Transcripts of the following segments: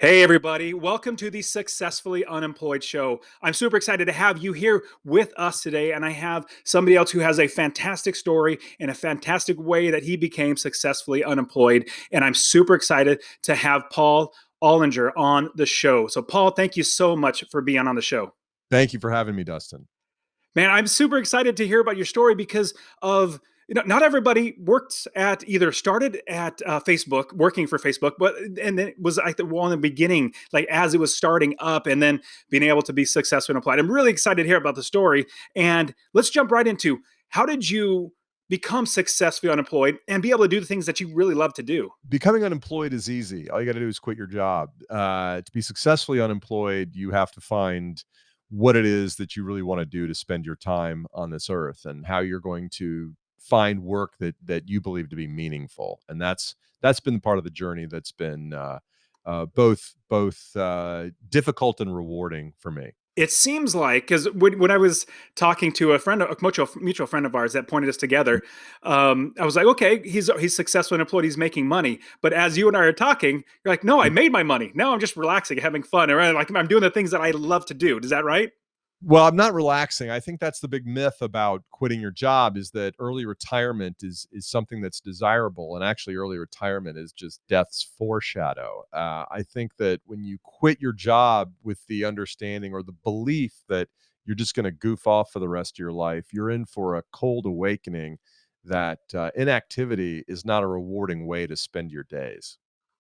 Hey, everybody. Welcome to the Successfully Unemployed show. I'm super excited to have you here with us today. And I have somebody else who has a fantastic story and a fantastic way that he became successfully unemployed. And I'm super excited to have Paul Ollinger on the show. So, Paul, thank you so much for being on the show. Thank you for having me, Dustin. Man, I'm super excited to hear about your story because of not everybody works at either started at Facebook, working for Facebook, but and then it was like the one in the beginning, like as it was starting up, and then being able to be successful and applied. I'm really excited to hear about the story, and let's jump right into how did you become successfully unemployed and be able to do the things that you really love to do. Becoming unemployed is easy. All you got to do is quit your job. To be successfully unemployed, you have to find what it is that you really want to do to spend your time on this earth, and how you're going to find work that you believe to be meaningful. And that's been part of the journey that's been both difficult and rewarding for me. It seems like because when I was talking to a friend, a mutual friend of ours that pointed us together, I was like, okay, he's successful and employed, he's making money. But as you and I are talking, you're like, no, I made my money. Now I'm just relaxing, having fun, or like I'm doing the things that I love to do. Is that right? Well, I'm not relaxing. I think that's the big myth about quitting your job, is that early retirement is something that's desirable, and actually early retirement is just death's foreshadow. I think that when you quit your job with the understanding or the belief that you're just going to goof off for the rest of your life, you're in for a cold awakening that inactivity is not a rewarding way to spend your days.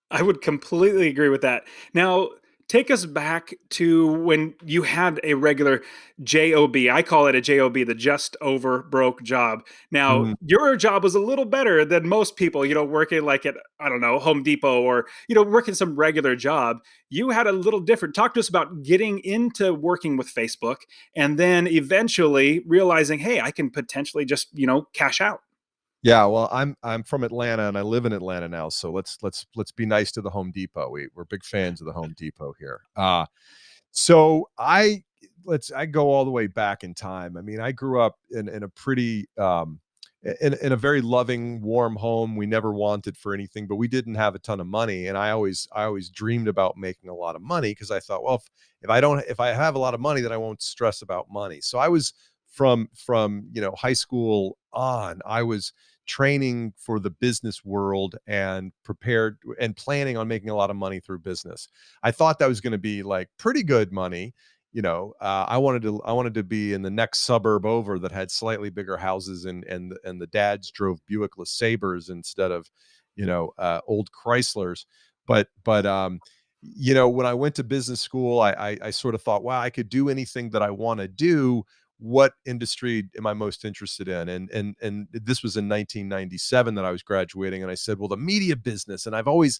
I would completely agree with that. Now, take us back to when you had a regular job. I call it a job, the just over broke job. Now, your job was a little better than most people, working like at, I don't know, Home Depot, or, working some regular job. You had a little different. Talk to us about getting into working with Facebook and then eventually realizing, hey, I can potentially just, cash out. Yeah, well, I'm from Atlanta and I live in Atlanta now, so let's be nice to the Home Depot. We're big fans of the Home Depot here. So I go all the way back in time. I mean, I grew up in a pretty in a very loving, warm home. We never wanted for anything, but we didn't have a ton of money, and I always dreamed about making a lot of money, because I thought, well, if I have a lot of money, then I won't stress about money. So I was from high school on, I was training for the business world and prepared and planning on making a lot of money through business. I thought that was going to be like pretty good money. I wanted to be in the next suburb over that had slightly bigger houses, and the dads drove Buick LeSabres instead of old Chryslers. But when I went to business school, I sort of thought, wow, I could do anything that I want to do. What industry am I most interested in? And this was in 1997 that I was graduating, and I said, well, the media business. And I've always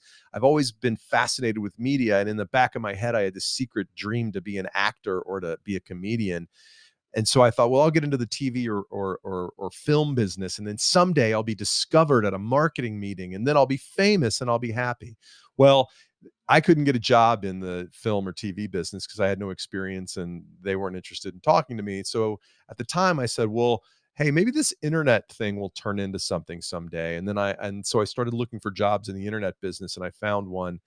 been fascinated with media, and in the back of my head, I had this secret dream to be an actor or to be a comedian. And so I thought, well, I'll get into the TV or film business, and then someday I'll be discovered at a marketing meeting, and then I'll be famous and I'll be happy. Well, I couldn't get a job in the film or TV business because I had no experience and they weren't interested in talking to me. So at the time I said, well, hey, maybe this internet thing will turn into something someday. And so I started looking for jobs in the internet business, and I found one,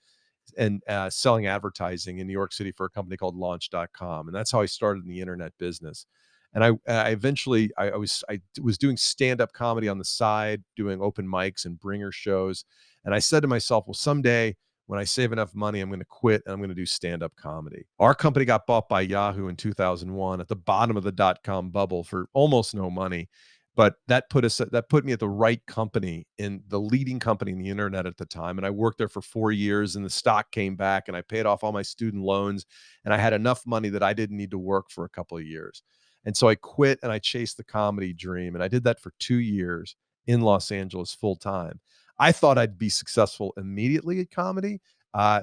and selling advertising in New York City for a company called Launch.com. And that's how I started in the internet business. And I eventually I was doing stand-up comedy on the side, doing open mics and bringer shows. And I said to myself, well, someday when I save enough money, I'm going to quit and I'm going to do stand-up comedy. Our company got bought by Yahoo in 2001 at the bottom of the dot-com bubble for almost no money. But that put me at the right company, in the leading company in the internet at the time. And I worked there for 4 years, and the stock came back, and I paid off all my student loans, and I had enough money that I didn't need to work for a couple of years. And so I quit and I chased the comedy dream. And I did that for 2 years in Los Angeles full time. I thought I'd be successful immediately at comedy.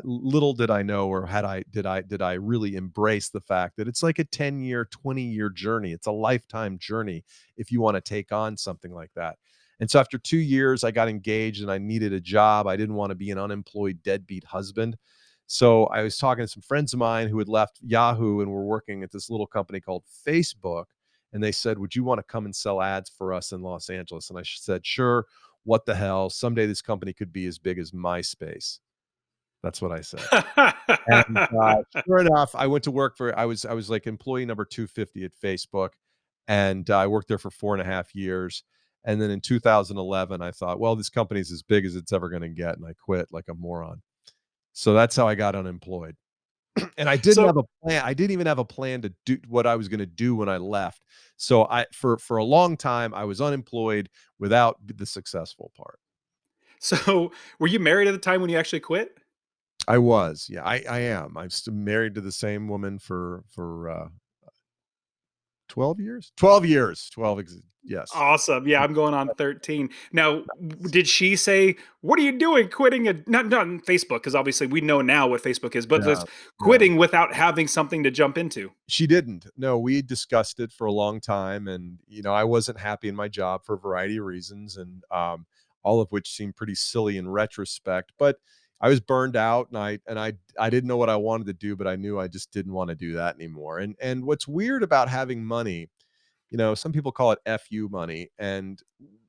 Little did I know, or did I really embrace the fact that it's like a 10-year, 20-year journey. It's a lifetime journey if you want to take on something like that. And so after 2 years, I got engaged and I needed a job. I didn't want to be an unemployed deadbeat husband. So I was talking to some friends of mine who had left Yahoo and were working at this little company called Facebook. And they said, would you want to come and sell ads for us in Los Angeles? And I said, sure. What the hell? Someday this company could be as big as MySpace. That's what I said. And, sure enough, I went to work for I was, like, employee number 250 at Facebook, and I worked there for 4.5 years, and then in 2011, I thought, "Well, this company's as big as it's ever gonna get," and I quit like a moron. So that's how I got unemployed. And So I didn't even have a plan to do what I was gonna do when I left. So I for a long time, I was unemployed without the successful part. so were you married at the time when you actually quit? I was, yeah, I am. I'm still married to the same woman for 12 years? 12 years, 12 ex yes. Awesome. Yeah, I'm going on 13. Now, did she say, "What are you doing quitting a not on Facebook?" Because obviously we know now what Facebook is, but Yeah, just yeah. quitting without having something to jump into. She didn't. No, we discussed it for a long time, and, I wasn't happy in my job for a variety of reasons, and, all of which seemed pretty silly in retrospect, but I was burned out, and I didn't know what I wanted to do, but I knew I just didn't wanna do that anymore, and what's weird about having money, some people call it FU money. And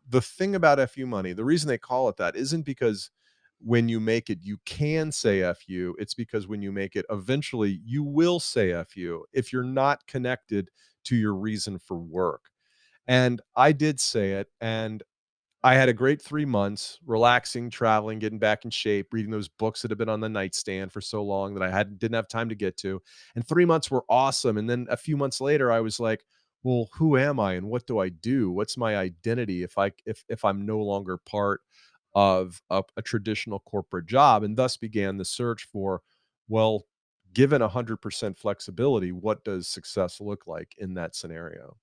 the thing about FU money, the reason they call it that isn't because when you make it, you can say FU. It's because when you make it, eventually you will say FU if you're not connected to your reason for work. And I did say it. And I had a great 3 months relaxing, traveling, getting back in shape, reading those books that have been on the nightstand for so long that I didn't have time to get to, and 3 months were awesome, and then a few months later, I was like, "Well, who am I and what do I do? What's my identity if I'm no longer part of a traditional corporate job?" And thus began the search for, well, given 100% flexibility, what does success look like in that scenario?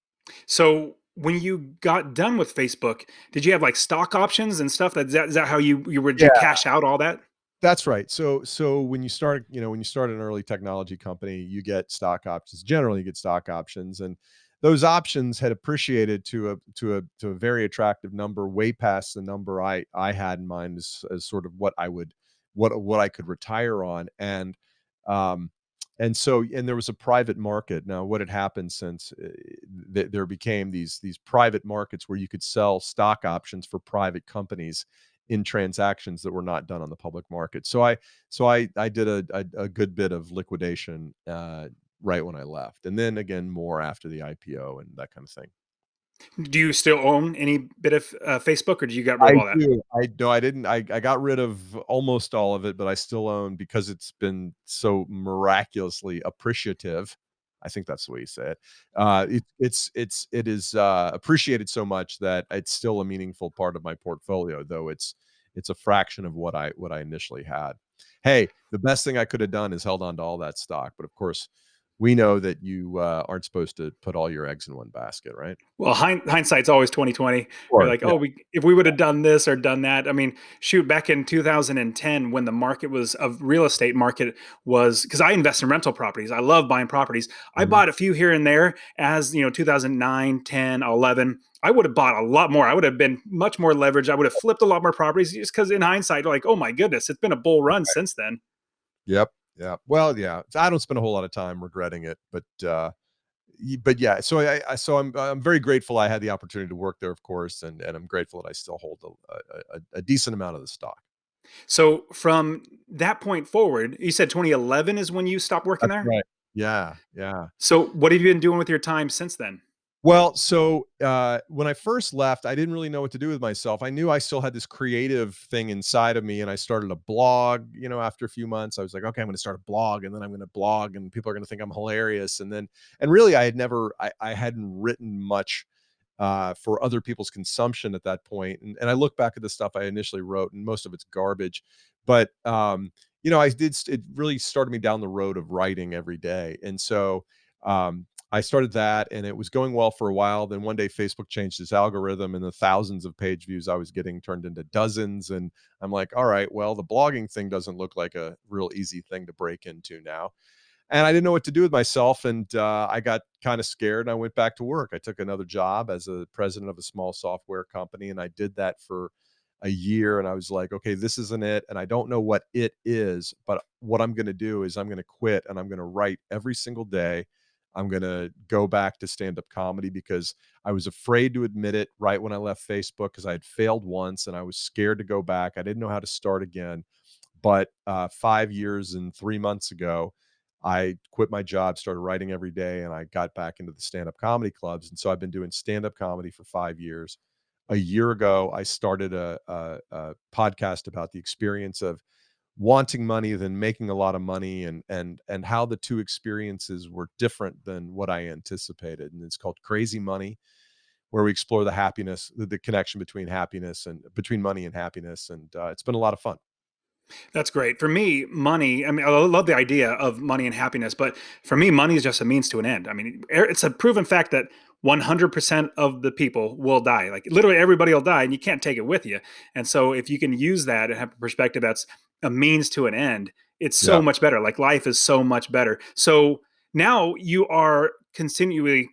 So, when you got done with Facebook, did you have, like, stock options and stuff? Is that how you would you Yeah. cash out all that? That's right. So when you start, when you start an early technology company, you get stock options. Generally, you get stock options, and those options had appreciated to a very attractive number, way past the number I had in mind as sort of what I would what I could retire on, um and there was a private market. Now, what had happened since there became these private markets where you could sell stock options for private companies in transactions that were not done on the public market. So I did a good bit of liquidation right when I left, and then again more after the IPO and that kind of thing. Do you still own any bit of, Facebook, or did you got rid of I all that? do. I no, I didn't. I got rid of almost all of it, but I still own because it's been so miraculously appreciative. I think that's the way you say it. It is appreciated so much that it's still a meaningful part of my portfolio, though it's a fraction of what I initially had. Hey, the best thing I could have done is held on to all that stock, but of course, we know that you aren't supposed to put all your eggs in one basket, right? Well, hindsight's always 2020. You're Sure. like, Yeah. "Oh, if we would have done this or done that." I mean, shoot, back in 2010 when the market was of real estate market was because I invest in rental properties. I love buying properties. I Mhm. bought a few here and there as, 2009, 10, 11. I would have bought a lot more. I would have been much more leveraged. I would have flipped a lot more properties just because in hindsight, like, oh my goodness, it's been a bull run since then. Yep, yeah. Well, yeah. So I don't spend a whole lot of time regretting it, but yeah. So I'm very grateful I had the opportunity to work there, of course, and I'm grateful that I still hold a decent amount of the stock. So from that point forward, you said 2011 is when you stopped working That's there. right. Yeah, yeah. So what have you been doing with your time since then? Well, so, when I first left, I didn't really know what to do with myself. I knew I still had this creative thing inside of me, and I started a blog, after a few months. I was like, "Okay, I'm gonna start a blog, and then I'm gonna blog, and people are gonna think I'm hilarious." And really, I hadn't written much, for other people's consumption at that point, and I look back at the stuff I initially wrote, and most of it's garbage. But, it really started me down the road of writing every day, and so, I started that and it was going well for a while. Then one day Facebook changed its algorithm and the thousands of page views I was getting turned into dozens. And I'm like, all right, well, the blogging thing doesn't look like a real easy thing to break into now. And I didn't know what to do with myself. And I got kind of scared and I went back to work. I took another job as a president of a small software company. And I did that for a year. And I was like, okay, this isn't it. And I don't know what it is. But what I'm going to do is I'm going to quit and I'm going to write every single day. I'm going to go back to stand up comedy because I was afraid to admit it right when I left Facebook because I had failed once and I was scared to go back. I didn't know how to start again. But 5 years and 3 months ago, I quit my job, started writing every day, and I got back into the stand-up comedy clubs. And so I've been doing stand-up comedy for 5 years. A year ago, I started a podcast about the experience of wanting money than making a lot of money, and how the two experiences were different than what I anticipated. And it's called Crazy Money, where we explore the happiness, the connection between happiness and between money and happiness. And it's been a lot of fun. That's great. For me, money, I mean, I love the idea of money and happiness, but for me, money is just a means to an end. I mean, it's a proven fact that 100% of the people will die. Like literally everybody will die and you can't take it with you. And so if you can use that and have a perspective that's a means to an end, it's so Yeah. much better. Like life is so much better. So now you are continually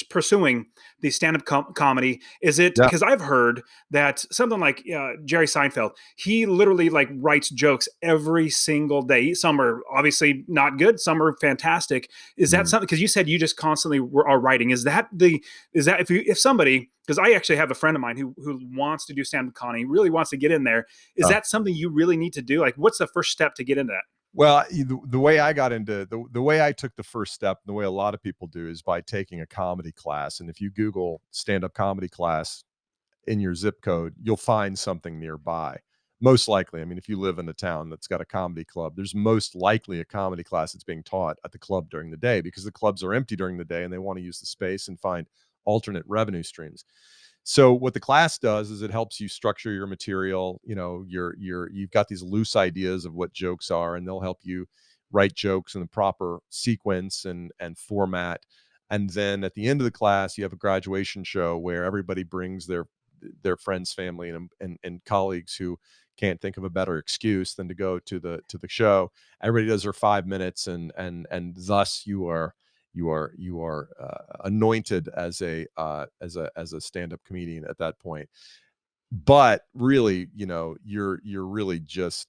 pursuing the stand-up comedy. Is it Yeah. because I've heard that something like Jerry Seinfeld, he literally like writes jokes every single day. Some are obviously not good, some are fantastic. Is that Mm. something, because you said you just constantly are writing, is that if somebody, because I actually have a friend of mine who wants to do stand-up comedy, really wants to get in there, is Yeah. that something you really need to do? Like what's the first step to get into that? Well, the way I got into the way I took the first step, the way a lot of people do, is by taking a comedy class. And if you Google stand-up comedy class in your zip code, you'll find something nearby. Most likely, I mean, if you live in a town that's got a comedy club, there's most likely a comedy class that's being taught at the club during the day, because the clubs are empty during the day and they want to use the space and find alternate revenue streams. So what the class does is it helps you structure your material. You know, you've got these loose ideas of what jokes are, and they'll help you write jokes in the proper sequence and format. And then at the end of the class, you have a graduation show where everybody brings their friends, family, and colleagues who can't think of a better excuse than to go to the show. Everybody does their 5 minutes, and thus you are anointed as a stand-up comedian at that point. But really, you're really just,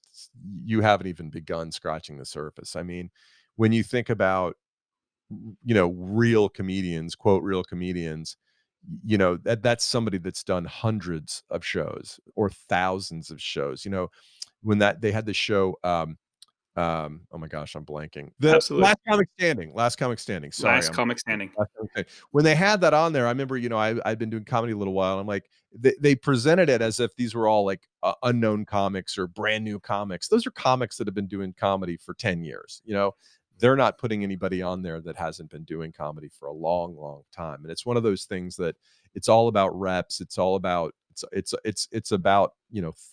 you haven't even begun scratching the surface. I mean, when you think about, real comedians, quote, real comedians, that's somebody that's done hundreds of shows or thousands of shows. When that they had the show, oh my gosh, I'm blanking. The Absolutely. Last Comic Standing. Sorry, Last I'm comic standing. Last Comic Standing. When they had that on there, I remember, I've been doing comedy a little while, and I'm like, they presented it as if these were all like unknown comics or brand new comics. Those are comics that have been doing comedy for 10 years. They're not putting anybody on there that hasn't been doing comedy for a long, long time. And it's one of those things that it's all about reps. It's all about it's about,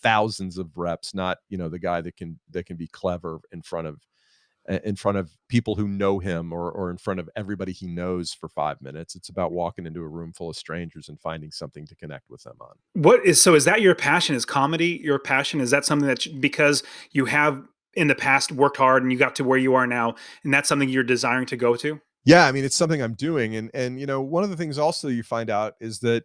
thousands of reps, not, the guy that can be clever in front of people who know him, or in front of everybody he knows for 5 minutes. It's about walking into a room full of strangers and finding something to connect with them on. Is that your passion? Is comedy your passion? Is that something that because you have in the past worked hard and you got to where you are now, and that's something you're desiring to go to? Yeah, I mean, it's something I'm doing. And one of the things also you find out is that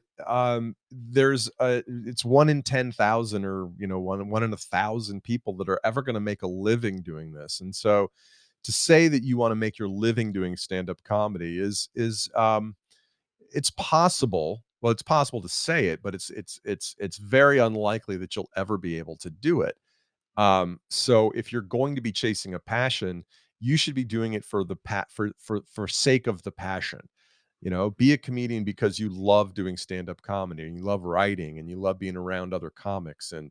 it's 1 in 10,000, or one in 1,000 people that are ever going to make a living doing this. And so to say that you want to make your living doing stand-up comedy is it's possible. Well, it's possible to say it, but it's very unlikely that you'll ever be able to do it. So if you're going to be chasing a passion, you should be doing it for the for sake of the passion. Be a comedian because you love doing stand-up comedy, and you love writing, and you love being around other comics, and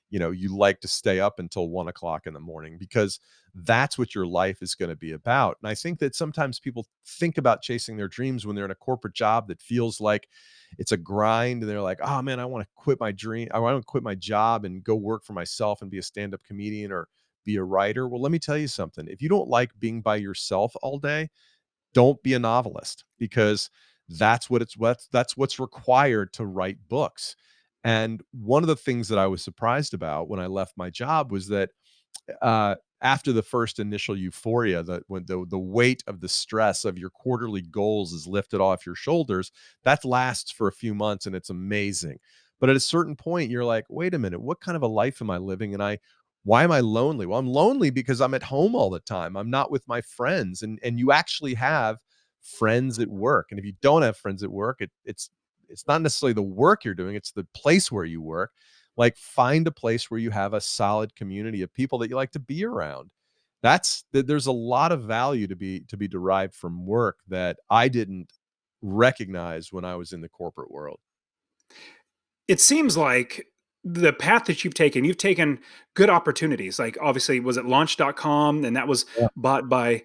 you like to stay up until 1 o'clock in the morning, because that's what your life is going to be about. And I think that sometimes people think about chasing their dreams when they're in a corporate job that feels like it's a grind, and they're like, oh man, I want to quit my dream. I want to quit my job and go work for myself and be a stand-up comedian or be a writer. Well, let me tell you something. If you don't like being by yourself all day, don't be a novelist, because that's what's required to write books. And one of the things that I was surprised about when I left my job was that after the first initial euphoria, that when the weight of the stress of your quarterly goals is lifted off your shoulders, that lasts for a few months and it's amazing. But at a certain point, you're like, wait a minute, what kind of a life am I living? And why am I lonely? Well, I'm lonely because I'm at home all the time. I'm not with my friends. And you actually have friends at work. And if you don't have friends at work, it's not necessarily the work you're doing, it's the place where you work. Like, find a place where you have a solid community of people that you like to be around. There's a lot of value to be derived from work that I didn't recognize when I was in the corporate world. It seems like the path that you've taken good opportunities. Like, obviously, was it launch.com, and that was Yeah. bought by Yeah.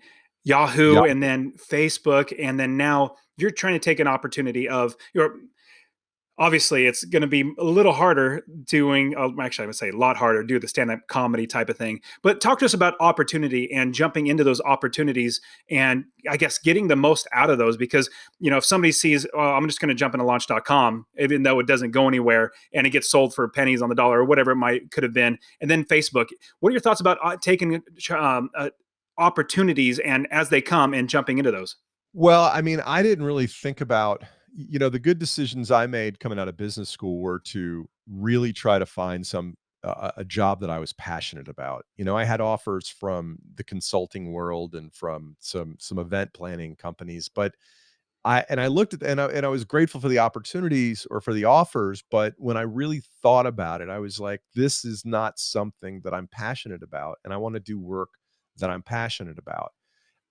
Yahoo, and then Facebook, and then now you're trying to take an opportunity of your, obviously it's going to be a little harder doing, actually I would say a lot harder to do the stand-up comedy type of thing. But talk to us about opportunity and jumping into those opportunities, and I guess getting the most out of those. Because if somebody sees, oh, I'm just going to jump into launch.com, even though it doesn't go anywhere and it gets sold for pennies on the dollar or whatever it might could have been. And then Facebook, what are your thoughts about taking opportunities and as they come and jumping into those? Well, I mean, I didn't really think about, the good decisions I made coming out of business school were to really try to find a job that I was passionate about. I had offers from the consulting world and from some event planning companies, but I looked at and I was grateful for the opportunities or for the offers, but when I really thought about it, I was like, this is not something that I'm passionate about, and I want to do work that I'm passionate about.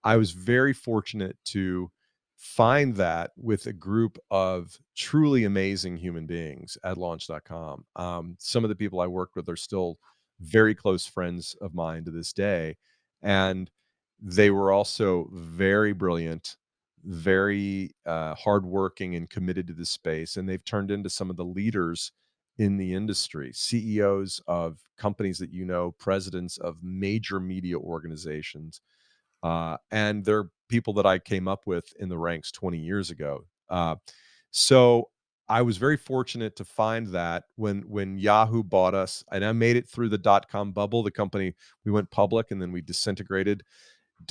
I was very fortunate to find that with a group of truly amazing human beings at launch.com. Some of the people I worked with are still very close friends of mine to this day. And they were also very brilliant, very hardworking and committed to the space. And they've turned into some of the leaders in the industry, CEOs of companies that presidents of major media organizations, and they're people that I came up with in the ranks 20 years ago. So I was very fortunate to find that when Yahoo bought us, and I made it through the dot-com bubble. The company, we went public, and then we disintegrated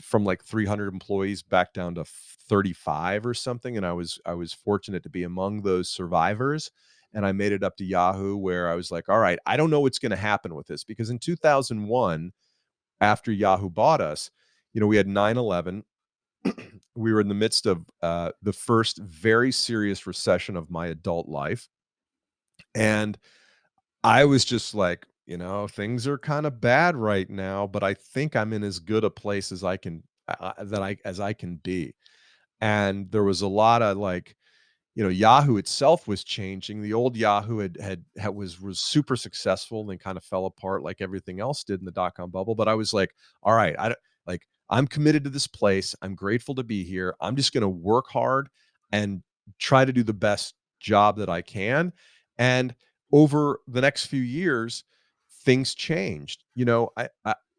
from like 300 employees back down to 35 or something. And I was fortunate to be among those survivors. And I made it up to Yahoo, where I was like, all right, I don't know what's going to happen with this, because in 2001, after Yahoo bought us, we had 9/11. We were in the midst of the first very serious recession of my adult life. And I was just like, things are kind of bad right now, but I think I'm in as good a place as I can, as I can be. And there was a lot of like, Yahoo itself was changing. The old Yahoo was super successful and then kind of fell apart like everything else did in the dot-com bubble. But I was like, all right, I'm committed to this place. I'm grateful to be here. I'm just going to work hard and try to do the best job that I can. And over the next few years, things changed.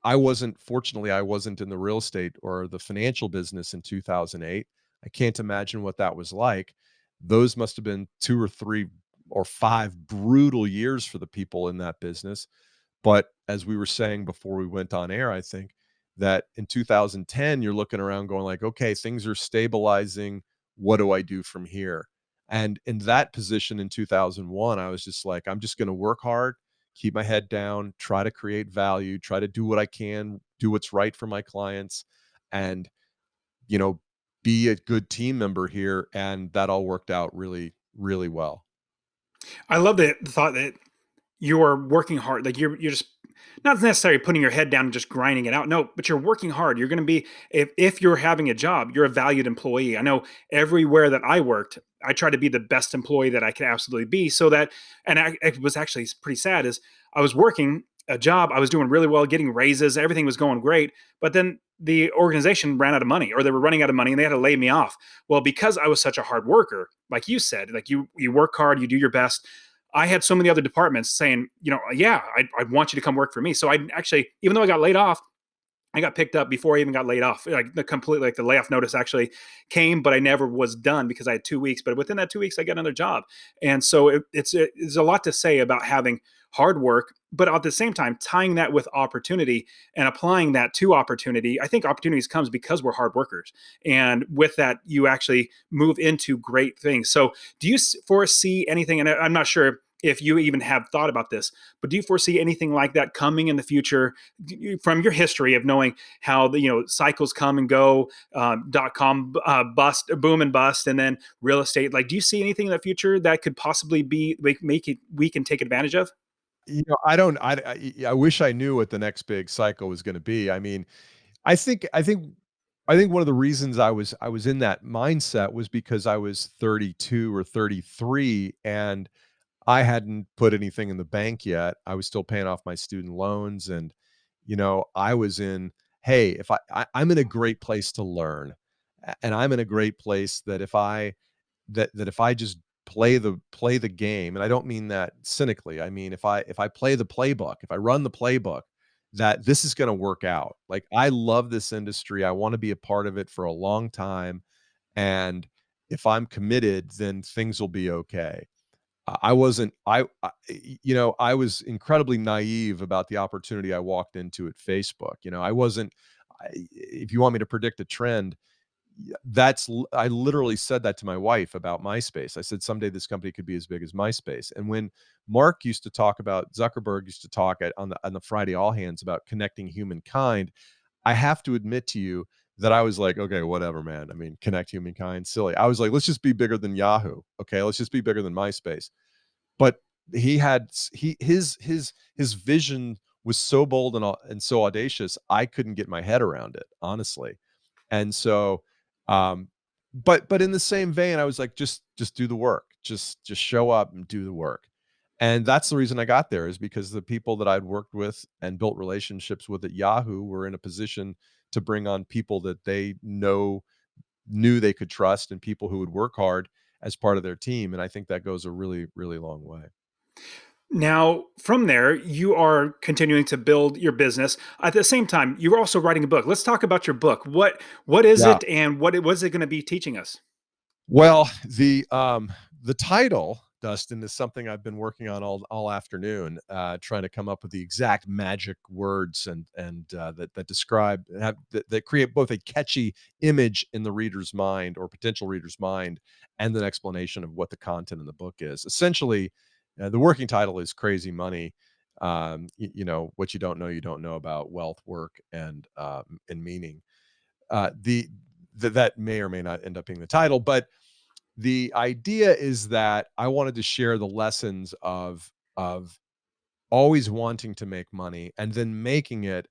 I wasn't, fortunately, I wasn't in the real estate or the financial business in 2008. I can't imagine what that was like. Those must have been 2 or 3 or 5 brutal years for the people in that business. But as we were saying before we went on air, I think that in 2010, you're looking around going like, okay, things are stabilizing. What do I do from here? And in that position in 2001, I was just like, I'm just going to work hard, keep my head down, try to create value, try to do what I can, do what's right for my clients, and, you know, be a good team member here. And that all worked out really, really well. I love the thought that you're working hard. Like, you're just not necessarily putting your head down and just grinding it out. No, but you're working hard. You're going to be, if you're having a job, you're a valued employee. I know everywhere that I worked, I tried to be the best employee that I could absolutely be. So that, and it was actually pretty sad. Is I was working a job, I was doing really well, getting raises, everything was going great, but then the organization ran out of money, or they were running out of money, and they had to lay me off. Well, because I was such a hard worker, like you said, like you work hard, you do your best. I had so many other departments saying, yeah, I want you to come work for me. So I actually, even though I got laid off, I got picked up before I even got laid off. Like, the layoff notice actually came, but I never was done because I had 2 weeks. But within that 2 weeks, I got another job. And so it's a lot to say about having hard work, but at the same time, tying that with opportunity and applying that to opportunity. I think opportunities comes because we're hard workers. And with that, you actually move into great things. So do you foresee anything? And I'm not sure if you even have thought about this, but do you foresee anything like that coming in the future, from your history of knowing how the cycles come and go, .com bust, boom and bust, and then real estate? Like, do you see anything in the future that could possibly be make it we can take advantage of? I don't I wish I knew what the next big cycle was gonna be. I mean, I think I think I think one of the reasons I was in that mindset was because I was 32 or 33 and I hadn't put anything in the bank yet. I was still paying off my student loans and, I was in, hey, if I'm in a great place to learn. And I'm in a great place that if I just play the game, and I don't mean that cynically. I mean if I play the playbook, if I run the playbook, that this is going to work out. Like I love this industry. I want to be a part of it for a long time. And if I'm committed, then things will be okay. I wasn't I was incredibly naive about the opportunity I walked into at Facebook. I wasn't if you want me to predict a trend, I literally said that to my wife about MySpace. I said someday this company could be as big as MySpace. And when Mark used to talk about Zuckerberg used to talk on the Friday All Hands about connecting humankind, I have to admit to you that I was like, okay, whatever, man. I mean, connect humankind, silly. I was like, let's just be bigger than Yahoo. Okay, let's just be bigger than MySpace. But he had his vision was so bold and so audacious. I couldn't get my head around it, honestly. And so, um, but in the same vein, I was like, just do the work. Just show up and do the work. And that's the reason I got there is because the people that I'd worked with and built relationships with at Yahoo were in a position to bring on people that they knew they could trust and people who would work hard as part of their team. And I think that goes a really, really long way. Now, from there, you are continuing to build your business. At the same time, you're also writing a book. Let's talk about your book. What is Yeah. it, and what is it going to be teaching us? Well, the title, Dustin, is something I've been working on all afternoon, trying to come up with the exact magic words and that describe that create both a catchy image in the reader's mind or potential reader's mind, and an explanation of what the content in the book is. Essentially, the working title is "Crazy Money." What you don't know about wealth, work, and meaning. The that may or may not end up being the title, but the idea is that I wanted to share the lessons of always wanting to make money and then making it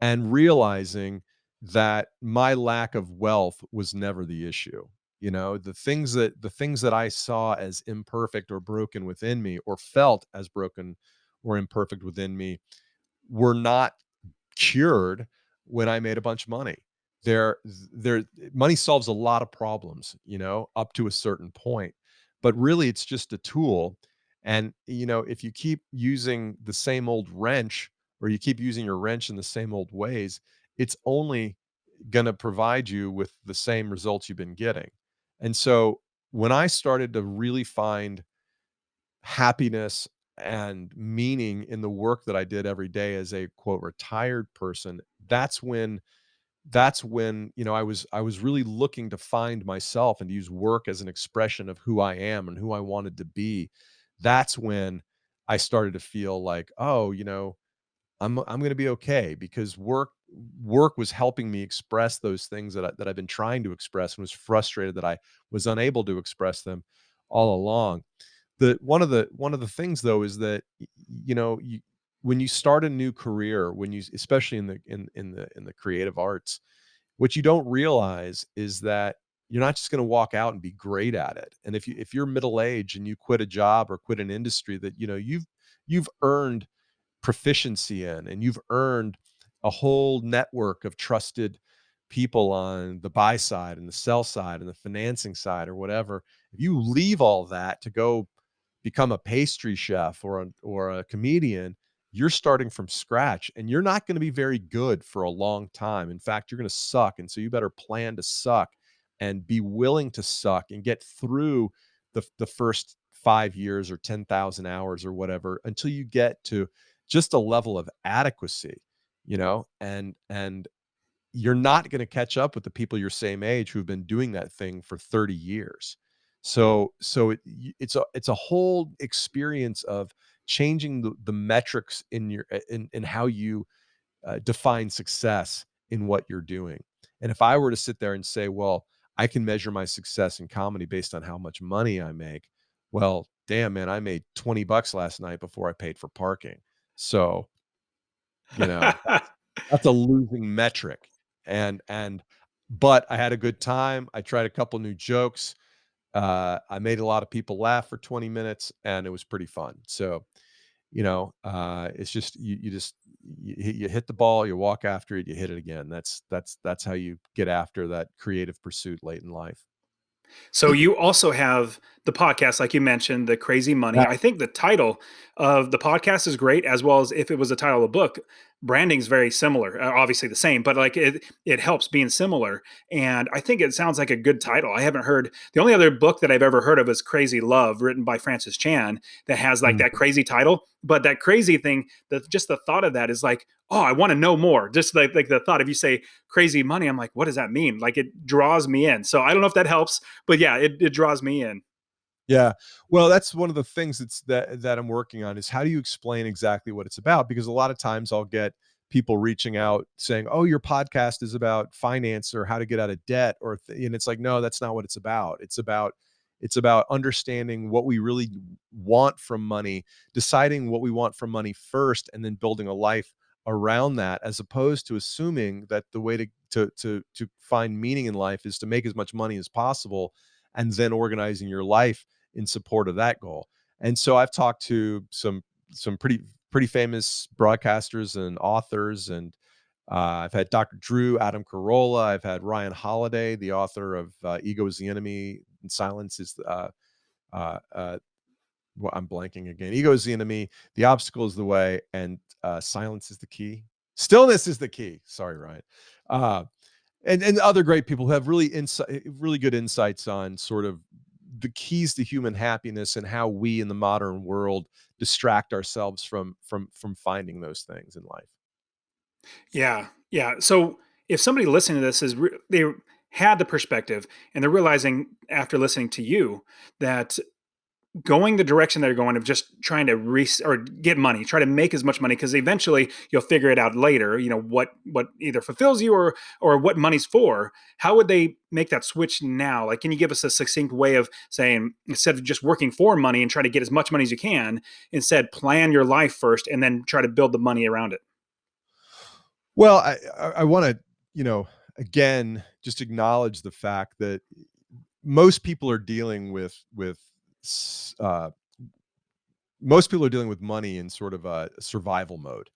and realizing that my lack of wealth was never the issue. The things that I saw as imperfect or broken within me or felt as broken or imperfect within me were not cured when I made a bunch of money. There there Money solves a lot of problems, up to a certain point. But really it's just a tool. And if you keep using the same old wrench or you keep using your wrench in the same old ways, it's only going to provide you with the same results you've been getting. And so when I started to really find happiness and meaning in the work that I did every day as a quote retired person, I was really looking to find myself and to use work as an expression of who I am and who I wanted to be. That's when I started to feel like, oh, I'm going to be okay because work was helping me express those things that I've been trying to express and was frustrated that I was unable to express them all along. The one of the things though is that when you start a new career, when you especially in the creative arts, what you don't realize is that you're not just going to walk out and be great at it. And if you're middle age and you quit a job or quit an industry that you've earned proficiency in, and you've earned a whole network of trusted people on the buy side and the sell side and the financing side or whatever. If you leave all that to go become a pastry chef or a comedian, you're starting from scratch and you're not going to be very good for a long time. In fact, you're going to suck. And so you better plan to suck and be willing to suck and get through the first 5 years or 10,000 hours or whatever until you get to just a level of adequacy, and you're not going to catch up with the people your same age who've been doing that thing for 30 years. It's a whole experience of changing the metrics in how you define success in what you're doing. And if I were to sit there and say, well, I can measure my success in comedy based on how much money I make, Well, damn, man, I made 20 bucks last night before I paid for parking. So, that's a losing metric. And but I had a good time. I tried a couple new jokes. I made a lot of people laugh for 20 minutes, and it was pretty fun. So, it's just you hit the ball, you walk after it, you hit it again. That's how you get after that creative pursuit late in life. So you also have the podcast, like you mentioned, the Crazy Yeah. Money. I think the title of the podcast is great, as well as if it was the title of the book. Branding's very similar, obviously the same, but like it helps being similar. And I think it sounds like a good title. I haven't heard the only other book that I've ever heard of is Crazy Love, written by Francis Chan, that has like that Mhm. crazy title. But that crazy thing, that just the thought of that is like, oh, I want to know more. Just like the thought, if you say crazy money, I'm like, what does that mean? Like it draws me in. So I don't know if that helps, but yeah, it draws me in. Yeah. Well, that's one of the things that I'm working on is how do you explain exactly what it's about? Because a lot of times I'll get people reaching out saying, "Oh, your podcast is about finance or how to get out of debt," and it's like, no, that's not what it's about. It's about understanding what we really want from money, deciding what we want from money first, and then building a life around that, as opposed to assuming that the way to find meaning in life is to make as much money as possible and then organizing your life in support of that goal. And so I've talked to some pretty famous broadcasters and authors, and I've had Dr. Drew, Adam Carolla, I've had Ryan Holiday, the author of "Ego is the Enemy" and "Silence is uh, uh, well, I'm blanking again. Ego is the enemy, the obstacle is the way, and silence is the key. Stillness is the key. Sorry, Ryan. Uh, and other great people who have really good insights on sort of the keys to human happiness and how we in the modern world distract ourselves from finding those things in life. Yeah, yeah. So if somebody listening to this they had the perspective and they're realizing after listening to you that going the direction they're going of just trying to or get money, try to make as much money because eventually you'll figure it out later. You know what either fulfills you or what money's for. How would they make that switch now? Like, can you give us a succinct way of saying instead of just working for money and try to get as much money as you can, instead plan your life first and then try to build the money around it? Well, I want to, again, just acknowledge the fact that most people are dealing with s- uh, most people are dealing with money in sort of a survival mode.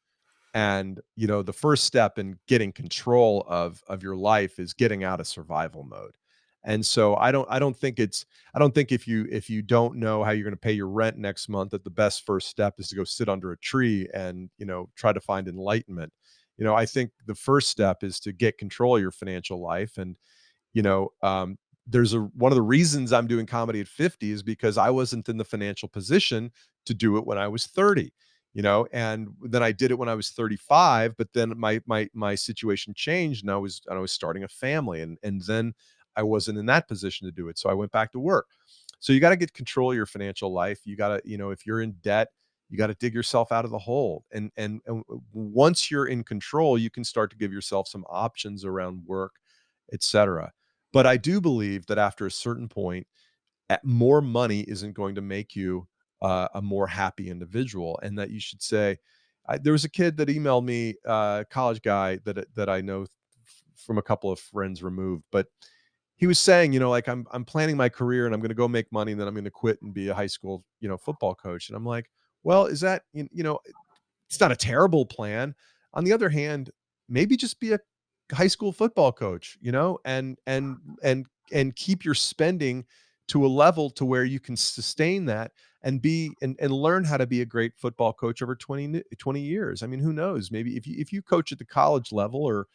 And the first step in getting control of your life is getting out of survival mode. And so I don't think if you don't know how you're going to pay your rent next month, that the best first step is to go sit under a tree and try to find enlightenment. I think the first step is to get control of your financial life. And you know, um, there's one of the reasons I'm doing comedy at 50 is because I wasn't in the financial position to do it when I was 30, and then I did it when I was 35, but then my situation changed, and I was starting a family, and then I wasn't in that position to do it. So I went back to work. So you got to get control of your financial life. You got to, if you're in debt, you got to dig yourself out of the hole. And once you're in control, you can start to give yourself some options around work, etc. But I do believe that after a certain point, more money isn't going to make you a more happy individual, and that you should say, there was a kid that emailed me, college guy that I know from a couple of friends removed, but he was saying, like I'm planning my career and I'm going to go make money and then I'm going to quit and be a high school, football coach. And I'm like, well, is that, it's not a terrible plan. On the other hand, maybe just be a high school football coach, and keep your spending to a level to where you can sustain that and and learn how to be a great football coach over 20 years. I mean, who knows? Maybe if you coach at the college level or,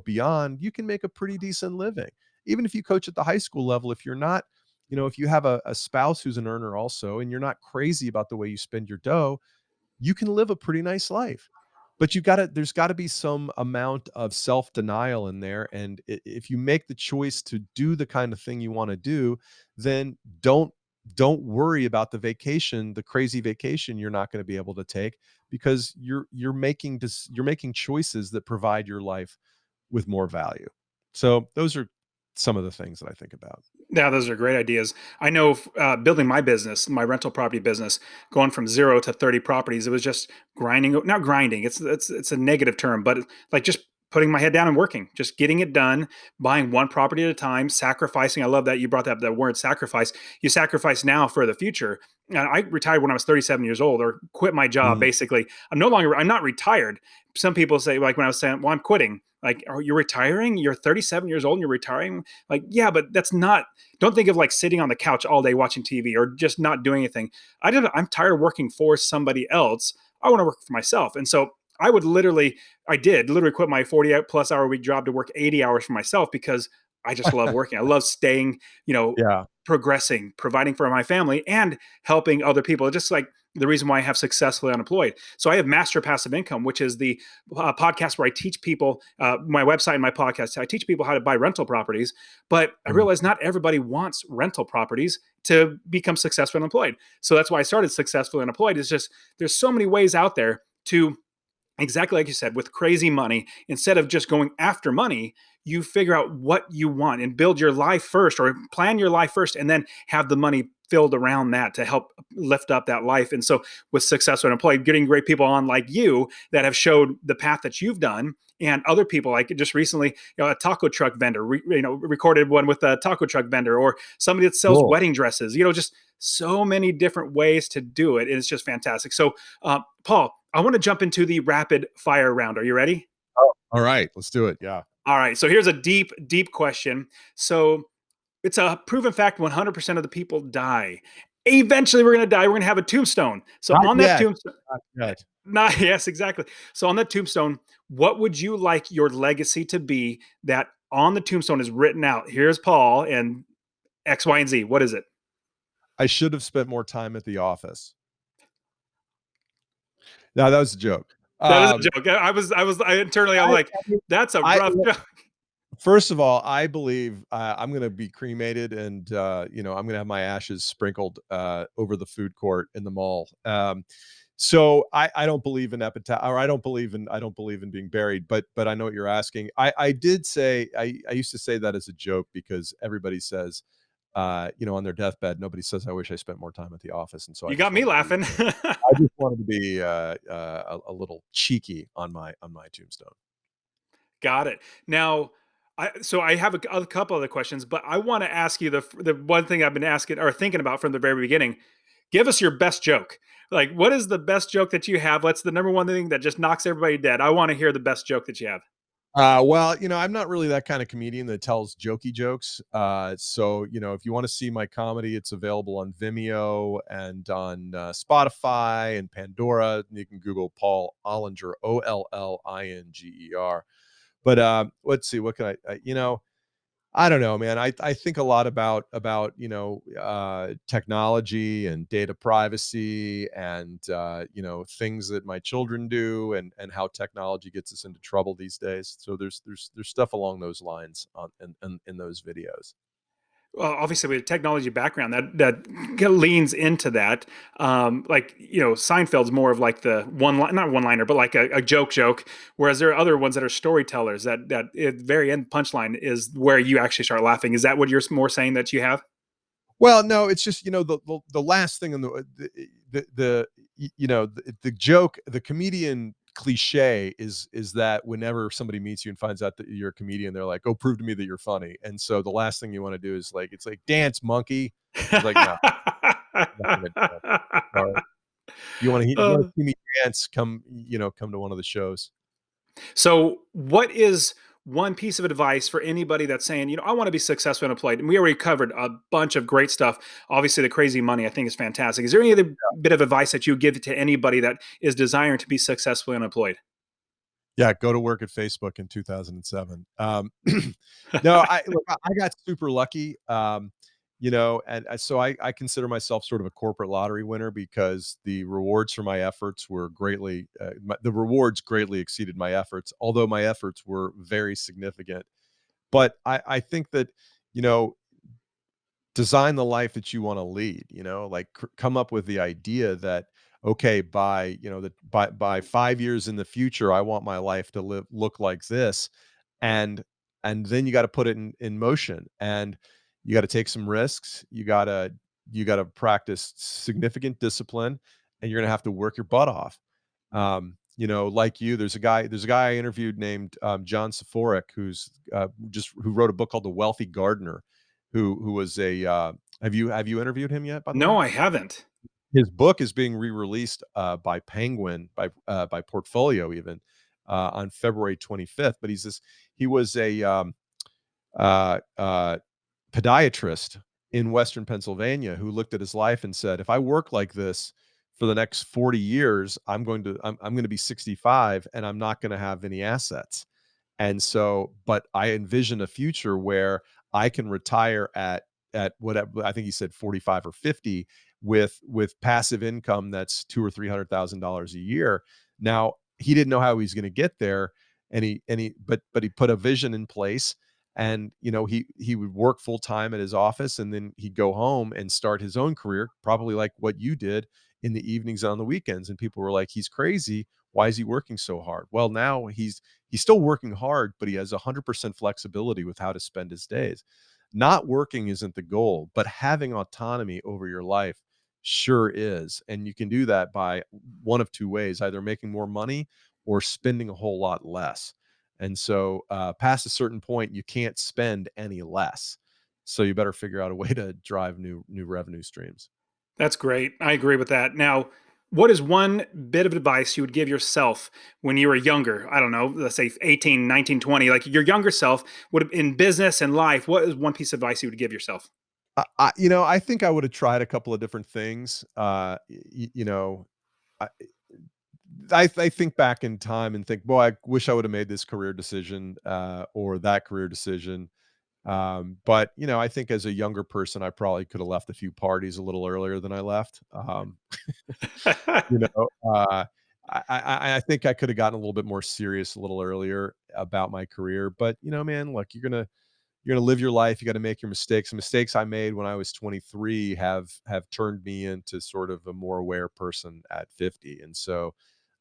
beyond, you can make a pretty decent living. Even if you coach at the high school level, if you're not, if you have a spouse who's an earner also, and you're not crazy about the way you spend your dough, you can live a pretty nice life. But there's got to be some amount of self-denial in there. And if you make the choice to do the kind of thing you want to do, then don't worry about the crazy vacation you're not going to be able to take, because you're making choices that provide your life with more value. So those are some of the things that I think about. Yeah, those are great ideas. I know building my business, my rental property business, going from 0 to 30 properties, it was just grinding, not grinding. It's a negative term, but like just putting my head down and working, just getting it done, buying one property at a time, sacrificing. I love that you brought up that word sacrifice. You sacrifice now for the future. And I retired when I was 37 years old, or quit my job Mm, basically. I'm not retired. Some people say, like when I was saying, well, I'm quitting. Like, are you retiring? You're 37 years old and you're retiring? Like, yeah, but that's not, don't think of like sitting on the couch all day watching TV or just not doing anything. I'm tired of working for somebody else. I want to work for myself. And so I did literally quit my 40 plus hour a week job to work 80 hours for myself because I just love working. I love staying, you know, yeah. progressing, providing for my family and helping other people. Just like the reason why I have Successfully Unemployed. So I have Master Passive Income, which is the podcast where I teach people, my website and my podcast, I teach people how to buy rental properties. But I Mm. realize not everybody wants rental properties to become successful unemployed. So that's why I started Successfully Unemployed. Is just there's so many ways out there to, exactly like you said, with crazy money, instead of just going after money, you figure out what you want and build your life first, or plan your life first, and then have the money filled around that to help lift up that life. And so with Successful Unemployed, getting great people on like you that have showed the path that you've done, and other people like just recently, a taco truck vendor, recorded one with a taco truck vendor, or somebody that sells Cool. wedding dresses, just so many different ways to do it. It's just fantastic. So Paul, I want to jump into the rapid fire round. Are you ready? Oh, all right, let's do it. Yeah. All right. So here's a deep, deep question. So it's a proven fact: 100% of the people die. Eventually, we're going to die. We're going to have a tombstone. So Not on that yet. tombstone, Not yet. not, yes, exactly. So on that tombstone, what would you like your legacy to be? That on the tombstone is written out. Here's Paul and X, Y, and Z. What is it? I should have spent more time at the office. No, that was a joke. That is a Um, joke. I internally, I'm I like, that's a I rough joke. First of all, I believe, I'm gonna be cremated and, I'm gonna have my ashes sprinkled, over the food court in the mall. So I don't believe in epitaph or I don't believe in being buried, but I know what you're asking. I did say I used to say that as a joke because everybody says, on their deathbed, nobody says, "I wish I spent more time at the office," and so You got me laughing. I just wanted to be, a little cheeky on my tombstone. Got it. Now, I have a couple other questions, but I want to ask you the one thing I've been asking or thinking about from the very beginning. Give us your best joke. Like, what is the best joke that you have? What's the number one thing that just knocks everybody dead? I want to hear the best joke that you have. Well, I'm not really that kind of comedian that tells jokey jokes. So, if you want to see my comedy, it's available on Vimeo and on Spotify and Pandora. You can Google Paul Ollinger, Ollinger. But let's see, what can I don't know, man. I think a lot about technology and data privacy and things that my children do and how technology gets us into trouble these days. So there's stuff along those lines in those videos. Well, obviously, with a technology background, that leans into that. Like, Seinfeld's more of like the one line, not one liner, but like a joke. Whereas there are other ones that are storytellers. That at the very end punchline is where you actually start laughing. Is that what you're more saying that you have? Well, no, it's just the last thing in the joke, the comedian cliche is that whenever somebody meets you and finds out that you're a comedian, they're like, "Oh, prove to me that you're funny." And so the last thing you want to do is like, it's like, "Dance, monkey." It's like, no, I'm not gonna dance. Sorry. You want to Uh, see me dance? Come to one of the shows. So, what is one piece of advice for anybody that's saying, I want to be successful and employed? And we already covered a bunch of great stuff. Obviously, the crazy money I think is fantastic. Is there any other bit of advice that you give to anybody that is desiring to be successfully unemployed? Yeah, go to work at Facebook in 2007. No, I look, I got super lucky, and so I consider myself sort of a corporate lottery winner because the rewards for my efforts were the rewards greatly exceeded my efforts, although my efforts were very significant. But I think that, you know, design the life that you want to lead, like come up with the idea that, okay, by 5 years in the future, I want my life to look like this. And then you got to put it in motion. And You got to take some risks. You got to practice significant discipline, and you're going to have to work your butt off. Like you, there's a guy I interviewed named John Saforic, who wrote a book called The Wealthy Gardener, who was a have you interviewed him yet, by the way? No, I haven't. His book is being re-released by Penguin, by Portfolio even, on February 25th. But he was a uh, uh, podiatrist in Western Pennsylvania who looked at his life and said, "If I work like this for the next 40 years, I'm going to be 65 and I'm not going to have any assets." And so, but I envision a future where I can retire at whatever, I think he said 45 or 50, with passive income that's two or $300,000 a year. Now, he didn't know how he was going to get there, but he put a vision in place, and he would work full time at his office, and then he'd go home and start his own career, probably like what you did, in the evenings and on the weekends. And people were like, "He's crazy. Why is he working so hard?" Well, now he's still working hard, but he has 100% flexibility with how to spend his days. Not working isn't the goal, but having autonomy over your life sure is. And you can do that by one of two ways: either making more money or spending a whole lot less. And so, past a certain point, you can't spend any less. So you better figure out a way to drive new revenue streams. That's great. I agree with that. Now, what is one bit of advice you would give yourself when you were younger? I don't know, let's say 18, 19, 20, like your younger self would have in business and life. What is one piece of advice you would give yourself? I think I would have tried a couple of different things. I, I think back in time and think, boy, I wish I would have made this career decision, or that career decision. But I think as a younger person, I probably could have left a few parties a little earlier than I left. You know, uh, I think I could have gotten a little bit more serious a little earlier about my career. But man, look, you're gonna live your life. You got to make your mistakes. The mistakes I made when I was 23 have turned me into sort of a more aware person at 50. And so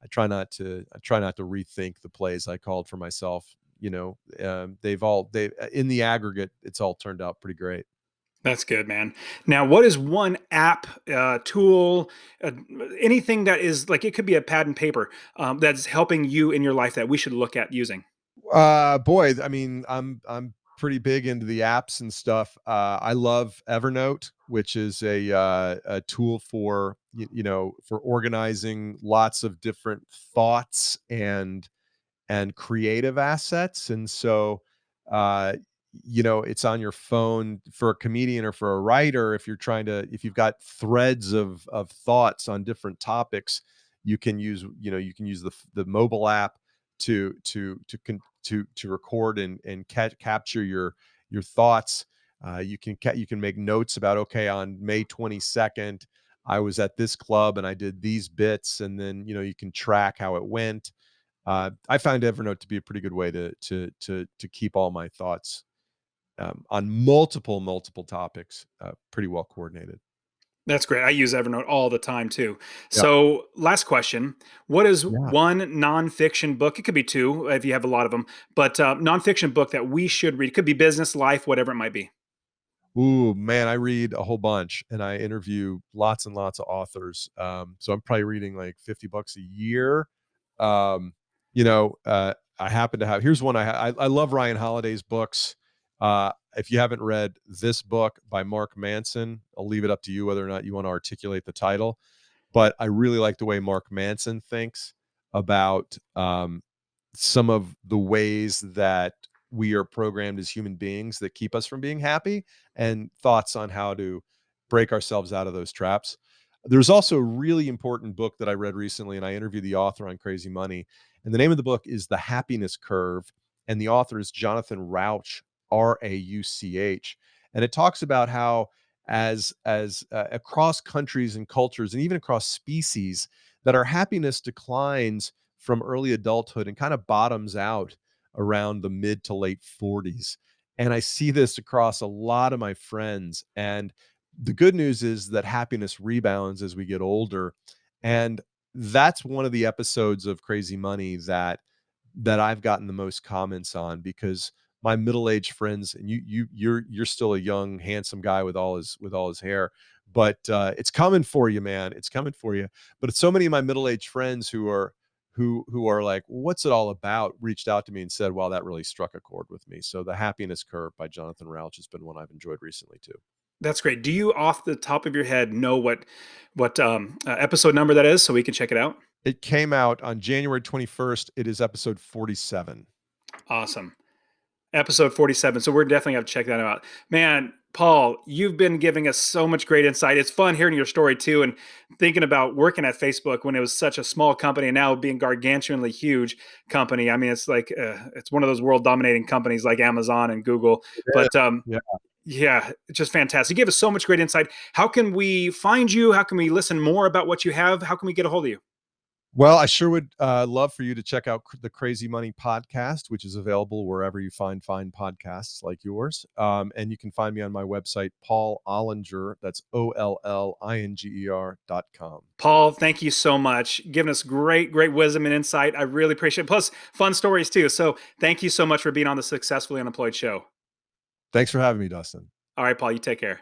I try not to rethink the plays I called for myself. They in the aggregate, it's all turned out pretty great. That's good, man. Now, what is one app, tool, uh, anything that is like it could be a pad and paper that's helping you in your life that we should look at using? Boy, I mean, I'm pretty big into the apps and stuff. I love Evernote, which is a tool for for organizing lots of different thoughts and creative assets. And so, uh, it's on your phone for a comedian or for a writer. If you've got threads of thoughts on different topics, you can use the mobile app to record and capture your thoughts. You can make notes about, okay, on May 22nd, I was at this club and I did these bits, and then you can track how it went. I find Evernote to be a pretty good way to keep all my thoughts, on multiple topics, pretty well coordinated. That's great. I use Evernote all the time too. Yeah, So, last question: what is yeah. one nonfiction book? It could be two if you have a lot of them, but nonfiction book that we should read. It could be business, life, whatever it might be. Ooh, man, I read a whole bunch and I interview lots and lots of authors. So I'm probably reading like 50 bucks a year. Um, I happen to have, here's one I love Ryan Holiday's books. If you haven't read this book by Mark Manson, I'll leave it up to you whether or not you want to articulate the title. But I really like the way Mark Manson thinks about, some of the ways that we are programmed as human beings that keep us from being happy, and thoughts on how to break ourselves out of those traps. There's also a really important book that I read recently, and I interviewed the author on Crazy Money. And the name of the book is The Happiness Curve. And the author is Jonathan Rauch, Rauch. And it talks about how, as across countries and cultures and even across species, that our happiness declines from early adulthood and kind of bottoms out around the mid to late 40s. And I see this across a lot of my friends. And the good news is that happiness rebounds as we get older. And that's one of the episodes of Crazy Money that I've gotten the most comments on, because my middle-aged friends, and you're still a young, handsome guy with all his hair, but it's coming for you, man. It's coming for you. But it's so many of my middle-aged friends who are like, "What's it all about?" reached out to me and said, "Wow, that really struck a chord with me." So The Happiness Curve by Jonathan Rauch has been one I've enjoyed recently too. That's great. Do you, off the top of your head, know what episode number that is, so we can check it out? It came out on January 21st. It is episode 47. Awesome. Episode 47. So we're definitely have to check that out. Man, Paul, you've been giving us so much great insight. It's fun hearing your story too, and thinking about working at Facebook when it was such a small company and now being gargantuanly huge company. I mean, it's like it's one of those world dominating companies like Amazon and Google. Yeah. But Yeah. yeah, it's just fantastic. You gave us so much great insight. How can we find you? How can we listen more about what you have? How can we get a hold of you? Well, I sure would love for you to check out the Crazy Money podcast, which is available wherever you find fine podcasts like yours. And you can find me on my website, Paul Ollinger. That's OLLINGER.com. Paul, thank you so much. Giving us great wisdom and insight. I really appreciate it. Plus, fun stories too. So, thank you so much for being on the Successfully Unemployed show. Thanks for having me, Dustin. All right, Paul, you take care.